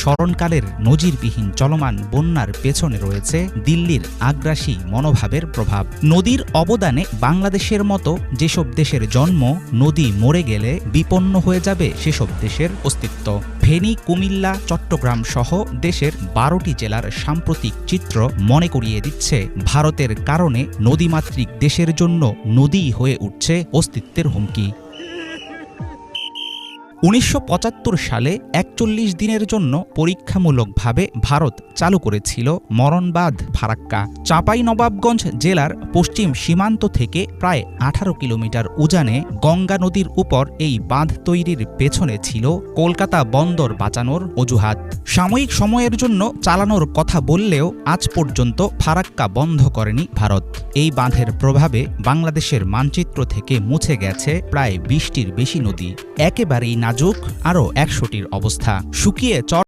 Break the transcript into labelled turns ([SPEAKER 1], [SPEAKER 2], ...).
[SPEAKER 1] স্মরণকালের নজিরবিহীন চলমান বন্যার পেছনে রয়েছে দিল্লির আগ্রাসী মনোভাবের প্রভাব। নদীর অবদানে বাংলাদেশের মতো যেসব দেশের জন্ম, নদী মরে গেলে বিপন্ন হয়ে যাবে সেসব দেশের অস্তিত্ব। ফেনী, কুমিল্লা, চট্টগ্রাম সহ দেশের 12টি জেলার সাম্প্রতিক চিত্র মনে করিয়ে দিচ্ছে ভারতের কারণে নদীমাতৃক দেশের জন্য নদীই হয়ে উঠছে অস্তিত্বের হুমকি। ১৯৭৫ সালে ৪১ দিনের জন্য পরীক্ষামূলকভাবে ভারত চালু করেছিল মরণবাঁধ ফারাক্কা। চাঁপাইনবাবগঞ্জ জেলার পশ্চিম সীমান্ত থেকে প্রায় ১৮ কিলোমিটার উজানে গঙ্গা নদীর উপর এই বাঁধ তৈরির পেছনে ছিল কলকাতা বন্দর বাঁচানোর অজুহাত। সাময়িক সময়ের জন্য চালানোর কথা বললেও আজ পর্যন্ত ফারাক্কা বন্ধ করেনি ভারত। এই বাঁধের প্রভাবে বাংলাদেশের মানচিত্র থেকে মুছে গেছে প্রায় ২০টির বেশি নদী। একেবারেই নাজুক আরও ১০০টির অবস্থা। শুকিয়ে